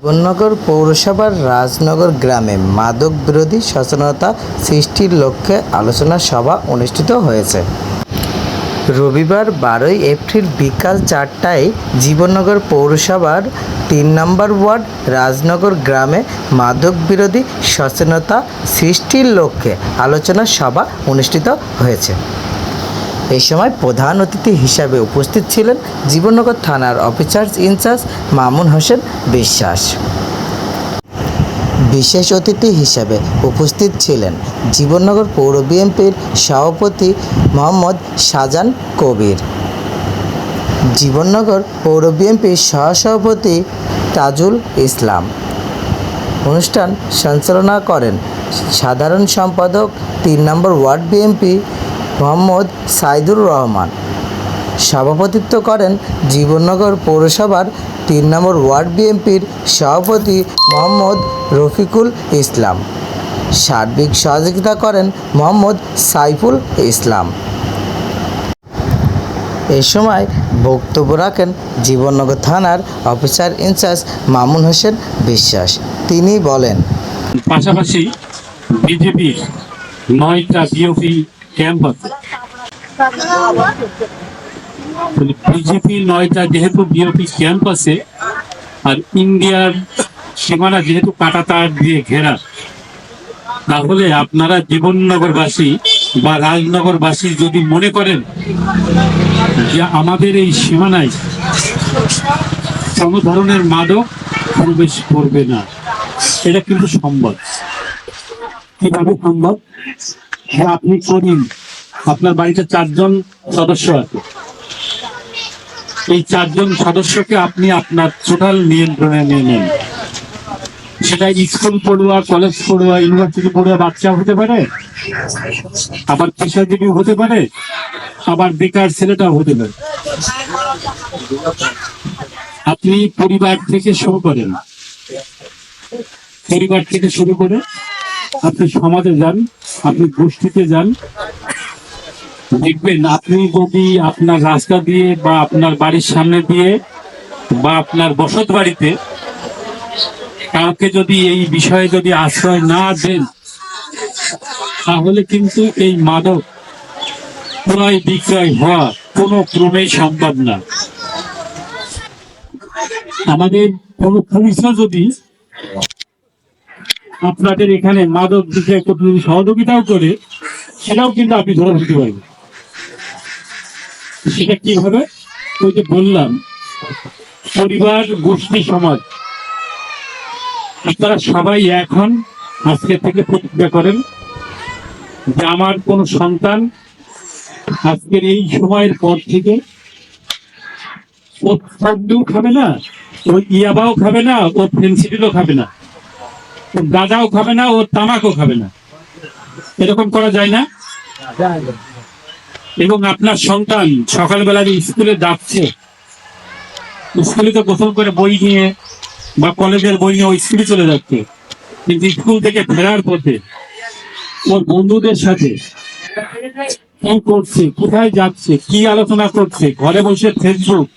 জীবননগর পৌরসভার রাজনগর গ্রামে মাদক বিরোধী সচেতনতা সৃষ্টির লক্ষ্যে আলোচনা সভা অনুষ্ঠিত হয়েছে। রবিবার 12 এপ্রিল বিকাল 4টায় জীবননগর পৌরসভার 3 নম্বর ওয়ার্ড রাজনগর গ্রামে মাদক বিরোধী সচেতনতা সৃষ্টির লক্ষ্যে আলোচনা সভা অনুষ্ঠিত হয়েছে। এই সময় প্রধান অতিথি হিসাবে উপস্থিত ছিলেন জীবননগর থানার অফিসার ইনচার্জ মামুন হোসেন বিশ্বাস। বিশেষ অতিথি হিসাবে উপস্থিত ছিলেন জীবননগর পৌর বিএনপির সভাপতি মোহাম্মদ শাহজাহান কবির, জীবননগর পৌর বিএনপির সহসভাপতি তাজুল ইসলাম। অনুষ্ঠান সঞ্চালনা করেন সাধারণ সম্পাদক 3 নম্বর ওয়ার্ড বিএনপি মোহাম্মদ সাইদুর রহমান। সভাপতিত্ব করেন জীবননগর পৌরসভার 3 নম্বর ওয়ার্ড বিএনপির সভাপতি মোহাম্মদ রফিকুল ইসলাম। সার্বিক সহযোগিতা করেন মোহাম্মদ সাইফুল ইসলাম। এ সময় বক্তব্য রাখেন জীবননগর থানার অফিসার ইনচার্জ মামুন হোসেন বিশ্বাস। তিনি বলেন, পাশাপাশি বিজেপির 9টা বিওপি ক্যাম্প আছে। বিজেপি 9টা যেহেতু বিওপি ক্যাম্প আছে, আর ইন্ডিয়ার সীমানা যেহেতু কাঁটাতার দিয়ে ঘেরা, তাহলে আপনারা জীবননগরবাসী বা রাজনগরবাসী যদি মনে করেন যে আমাদের এই সীমানায় কোনো ধরনের মাদক প্রবেশ করবে না, এটা কিন্তু সম্ভব। কিভাবে সম্ভব? হ্যাঁ, আপনি করিন, আপনার বাড়িতে 4 জন সদস্য আছে, এই 4 জন সদস্যকে আপনি আপনার টোটাল নিয়ন্ত্রণে নিয়ে নেন। সেটা স্কুল পড়ুয়া, কলেজ পড়ুয়া, ইউনিভার্সিটি পড়ুয়া বাচ্চা হতে পারে, আবার পেশাজীবী হতে পারে, আবার বেকার ছেলেটাও হতে পারে। আপনি পরিবার থেকে শুরু করেন, পরিবার থেকে শুরু করে আপনি সমাজে যান, আপনি গোষ্ঠীতে যান, দেখবেন আপনি যদি আপনার রাস্তা দিয়ে বা আপনার বাড়ির সামনে দিয়ে বা আপনার বসত বাড়িতে কাউকে যদি এই বিষয়ে যদি আশ্রয় না দেন, তাহলে কিন্তু এই মাদক ক্রয় বিক্রয় হওয়া কোনো ক্রমেই সম্ভব না। আমাদের কোনো পুলিশও যদি আপনাদের এখানে মাদক বিক্রয় করতে যদি সহযোগিতাও করে, সেটাও কিন্তু আপনি ধরে দিতে পারবেন। সেটা কিভাবে? ওই যে বললাম, পরিবার, গোষ্ঠী, সমাজ, আপনারা সবাই এখন আজকে থেকে প্রতিজ্ঞা করেন যে আমার কোন সন্তান আজকের এই সময়ের পর থেকে ও সবজিও খাবে না, ও ইয়াবাও খাবে না, ও ফেন্সিডিলও খাবে না, ও গাঁজাও খাবে না, ও তামাকও খাবে না। এরকম করা যায় না? এবং আপনার সন্তান সকালবেলা যে স্কুলে যাচ্ছে, স্কুলে তো গোসল করে বই নিয়ে বা কলেজের বই নিয়ে ওই স্কুলে চলে যাচ্ছে, কিন্তু স্কুল থেকে ফেরার পথে ওর বন্ধুদের সাথে কি করছে, কোথায় যাচ্ছে, কি আলোচনা করছে, ঘরে বসে ফেসবুক,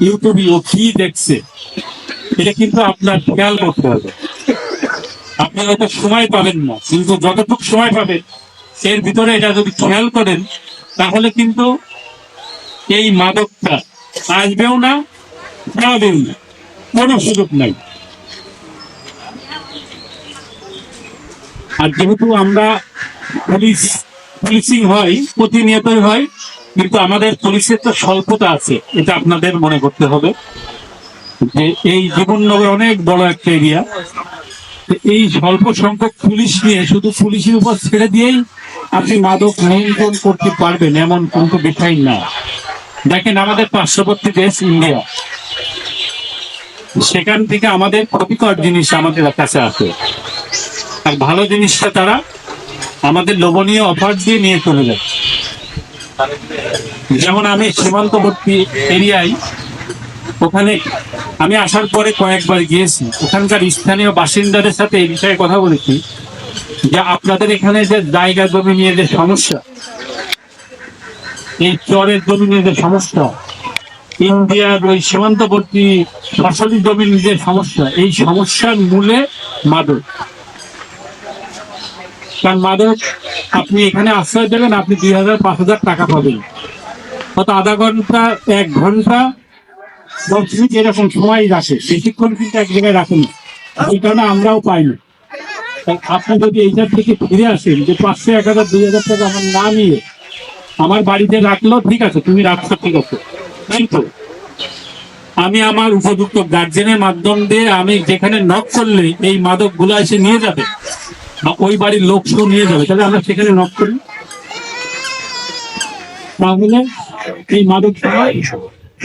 ইউটিউবে ও কি দেখছে, এটা কিন্তু আপনার খেয়াল করতে হবে। আপনি হয়তো সময় পাবেন না, কিন্তু যতটুকু সময় পাবেন এর ভিতরে এটা যদি খেয়াল করেন, তাহলে কিন্তু এই মাদকটা আসবেও না, খাওয়াবেও না, কোনো সুযোগ নাই। আর যেহেতু আমরা পুলিশিং হয়, প্রতিনিয়তই হয়, কিন্তু আমাদের পুলিশের তো স্বল্পতা আছে, এটা আপনাদের মনে করতে হবে যে এই জীবননগর অনেক বড় একটা এরিয়া। এই স্বল্প সংখ্যক পুলিশ নিয়ে শুধু পুলিশের উপর ছেড়ে দিয়েই আপনি মাদক নিয়ন্ত্রণ করতে পারবেন এমন কোনো বিষয় না। দেখেন, আমাদের পার্শ্ববর্তী দেশ ইন্ডিয়া, সেখান থেকে আমাদের ক্ষতিকর জিনিস আমাদের কাছে আসে, আর ভালো জিনিসটা তারা আমাদের লোভনীয় অফার দিয়ে নিয়ে চলে যায়। যেমন আমি সীমান্তবর্তী এরিয়ায়, ওখানে আমি আসার পরে কয়েকবার গিয়েছি, ওখানকার স্থানীয় বাসিন্দাদের সাথে এই বিষয়ে কথা বলেছি যে আপনাদের এখানে যে জায়গা জমি নিয়ে যে সমস্যা, এই চরের জমি নিয়ে যে সমস্যা, ইন্ডিয়ার ওই সীমান্তবর্তী ফসলি জমির যে সমস্যা, এই সমস্যার মূলে মাদক। কারণ মাদক আপনি এখানে আশ্রয় দেবেন, আপনি 2,000-5,000 টাকা পাবেন, হয়তো আধা ঘন্টা 1 ঘন্টা 10 মিনিট এরকম সময় রাখে, বেশিক্ষণ কিন্তু এক জায়গায় রাখেন। এই কারণে আমরাও পাই না। আপনি যদি এইটার থেকে ফিরে আসেন যে 500, 1,000, 2,000 টাকা আমার না নিয়ে আমার বাড়িতে রাখলো, ঠিক আছে, তুমি রাখছো, ঠিক আছে, কিন্তু আমি আমার উপযুক্ত গার্জেনের মাধ্যম দিয়ে আমি যেখানে নক করলে এই মাদক গুলো এসে নিয়ে যাবে বা ওই বাড়ির লোক সব নিয়ে যাবে, তাহলে আমরা সেখানে নক করি। তাহলে এই মাদক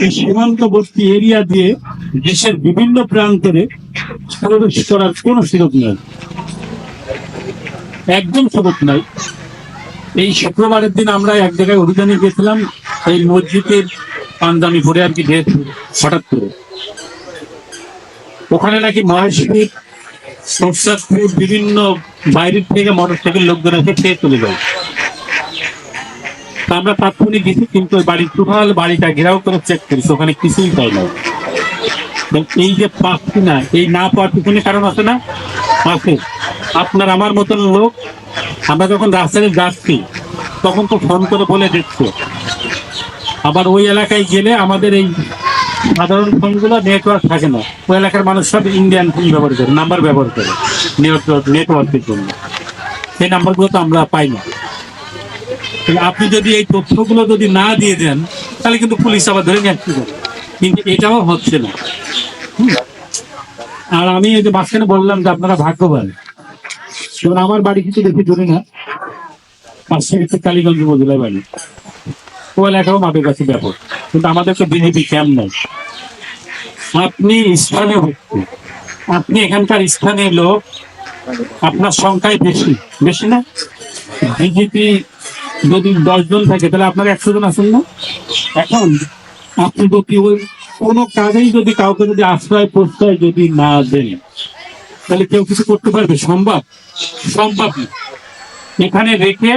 এই সীমান্তবর্তী এরিয়া দিয়ে দেশের বিভিন্ন প্রান্তরে প্রবেশ করার কোনো সুযোগ নেই, একদম সুযোগ নাই। এই শুক্রবারের দিন আমরা এক জায়গায় অভিযানে গেছিলাম, এই মসজিদের পাঞ্জাবি পরে আর কি, হঠাৎ করে ওখানে নাকি মহেশপুর, সরষাপুর, বিভিন্ন বাইরের থেকে মোটরসাইকেল লোকজন এসে খেয়ে চলে যায়। তা আমরা তাৎক্ষণিক গেছি, কিন্তু ওই বাড়ির টোটাল বাড়িটা ঘেরাও করে চেক করেছি, ওখানে কিছুই পাই না। এই যে পাচ্ছি না, এই না পাওয়ার পিছনে কারণ আছে না, আছে। আপনার আমার মতন লোক আমরা যখন রাস্তায় যাচ্ছি তখন তো ফোন করে বলে দিচ্ছে। আবার ওই এলাকায় গেলে আমাদের এই সাধারণ ফোনগুলো নেটওয়ার্ক থাকে না, ওই এলাকার মানুষ সব ইন্ডিয়ান ফোন ব্যবহার করে, নাম্বার ব্যবহার করে নেটওয়ার্কের জন্য। সেই নাম্বারগুলো তো আমরা পাই না। আপনি যদি এই তথ্যগুলো যদি না দিয়ে দেন, তাহলে কিন্তু পুলিশ আবার ধরে নিয়ে আসতে পারে, কিন্তু এটাও হচ্ছে না। আর আমি এই যে মাঝখানে বললাম যে আপনারা ভাগ্যবান, যেমন আমার বাড়ি কিছু বেশি দূরে না, পাশে কালীগঞ্জ উপজেলায় বাড়ি, ও এলাকাও মাদক আছে ব্যাপক, কিন্তু আমাদের তো বিজেপি ক্যাম্প নেই। আপনি স্থানীয় ব্যক্তি, আপনি এখানকার স্থানীয় লোক, আপনার সংখ্যায় বেশি, বেশি না? বিজেপি যদি 10 জন থাকে তাহলে আপনার 100 জন আছেন না? এখন আপনি যদি ওই কোনো কাজেই যদি কাউকে যদি আশ্রয় প্রশ্রয় যদি না দেন, তাহলে কেউ কিছু করতে পারবে? সম্ভব? সম্ভব না। এখানে রেখে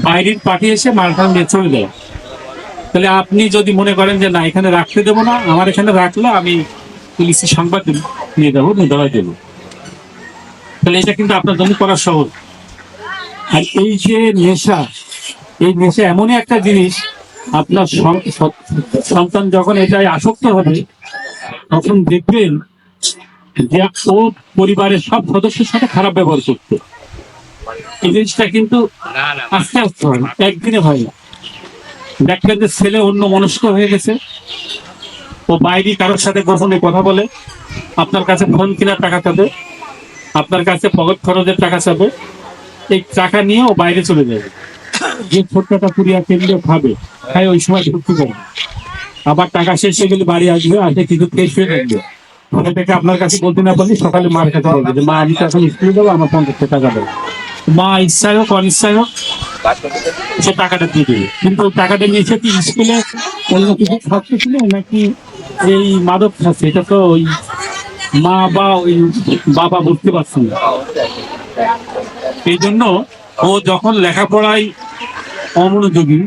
বাইরের পাঠিয়ে এসে মালখান নিয়ে চলে দেয়। তাহলে আপনি যদি মনে করেন যে না, এখানে রাখতে দেবো না, আমার এখানে রাখলে আমি পুলিশে সংবাদ নিয়ে যাবো, ধরা দেবো, তাহলে এটা কিন্তু আপনার জন্য করা সহজ। আর এই যে নেশা, এই নেশা এমনই একটা জিনিস, আপনার সন্তান যখন এটাই আসক্ত হবে, তখন দেখবেন যে ও পরিবারের সব সদস্যের সাথে খারাপ ব্যবহার করতে। এই জিনিসটা কিন্তু আস্তে আস্তে হয়, একদিনে হয় না। দেখবেন যে ছেলে অন্য মনস্ক হয়ে গেছে, ও বাইরে কারোর সাথে গোপনে কথা বলে, আপনার কাছে ফোন কেনার টাকা চাবে, আপনার কাছে পকেট খরচের টাকা চাবে, এই টাকা নিয়ে ও বাইরে চলে যাবে, যে ছোটটা পুরিয়া কেন্দ্রে খাবে, খাই ওই সময় ঢুকতে যাবে, আবার টাকা শেষ হয়ে গেলে বাড়ি আসবে, আসে কিছু খেয়ে শুয়ে থাকবে। থেকে আপনার কাছে বলতে না পারলে সকালে মার কাছে বলবে যে মা, আমি তো এখন স্কুলে যাবো, আমার 50 টাকা দেবো। মা ইচ্ছায় হোক অনিচ্ছায় হোক সে টাকাটা দিয়ে দেবে, কিন্তু টাকাটা নিয়ে সে কি স্কুলে অন্য কিছু খাচ্ছে ছিল নাকি এই মাদক খাচ্ছে, এটা তো ওই মা বা ওই বাবা বুঝতে পারছে না। এই জন্য ও যখন লেখাপড়ায় অমনোযোগী,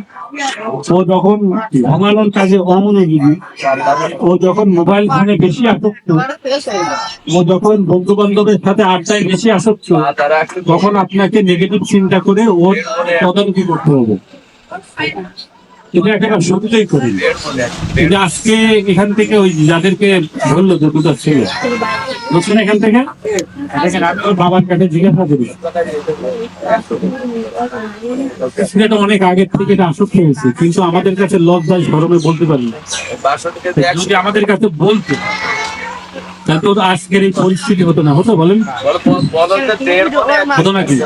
ও যখন ঘুমানোর কাজে অমনোযোগী, ও যখন মোবাইল ফোনে বেশি আসক্ত, ও যখন বন্ধু বান্ধবের সাথে আড্ডায় বেশি আসক্ত, তখন আপনাকে নেগেটিভ চিন্তা করে ওর তদারকি করতে হবে। এটা একটা সত্যই করি যে আজকে এখান থেকে ওই যাদেরকে বললো যে দুটো ছেলে নতুন এখান থেকে বাবার কাছে জিজ্ঞাসা করি, সেটা অনেক আগের থেকে এটা আসক্ত হয়েছে, কিন্তু আমাদের কাছে লজ্জায় শরমে বলতে পারি না। যদি আমাদের কাছে বলতো তাহলে তো আজকের এই পরিস্থিতি হতো না, হতো বলেন? হতো নাকি?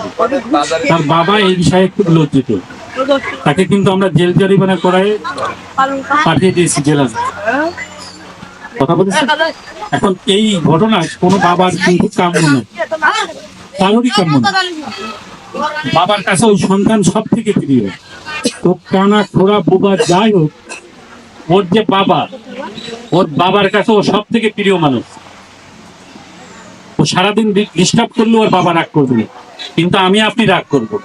তার বাবা এই বিষয়ে খুব লজ্জিত, তাকে কিন্তু আমরা জেল জরিমানা করায় পাঠিয়ে দিয়েছি জেলা। কথা বলেছি। এখন এই ঘটনা কোনো বাবার কিন্তু কাম্য নয়, কারোরই কাম্য নয়। বাবার কাছে ওই সন্তান সব থেকে প্রিয়, তো কানা খোড়া বোবা যাই হোক, ওর যে বাবা, ওর বাবার কাছে ও সব থেকে প্রিয় মানুষ। ও সারাদিন ডিস্টার্ব করলে ওর বাবা রাগ করবে, কিন্তু আমি আপনি রাগ করবো।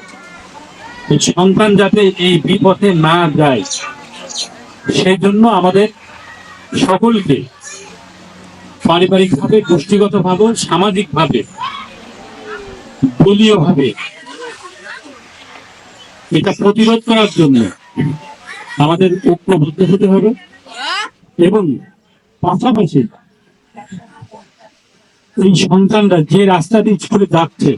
সন্তান যাতে এই বিপথে না যায় সেই জন্য আমাদের সকলকে পারিবারিকভাবে, গোষ্ঠীগতভাবে, সামাজিকভাবে, দলীয়ভাবে এটা প্রতিরোধ করার জন্য আমাদের ঐক্যবদ্ধ হতে হবে এবং পাশাপাশি এই সন্তানরা যে রাস্তা দিয়ে স্কুলে যাচ্ছে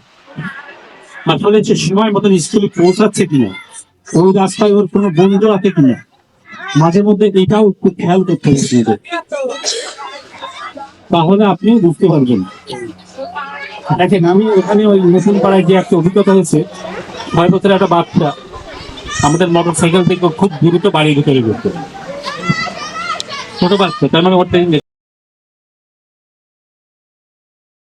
আসলে সে সময় মতন স্কুলে পৌঁছাচ্ছে কিনা, ওই রাস্তায় ওর কোনো বন্ধু আছে কিনা, মাঝে মধ্যে এটাও খুব খেয়াল করতে হবে আপনাদের। তাহলে আপনি বুঝতে পারবেন। দেখেন, আমি ওখানে ওই নতুন পাড়ায় যে একটা অভিজ্ঞতা হয়েছে, 6 বছরের একটা বাচ্চা আমাদের মোটর সাইকেল থেকে খুব দ্রুত বাড়ির ভিতরে ঢুকতো, ছোট বাচ্চা, তার মানে ওর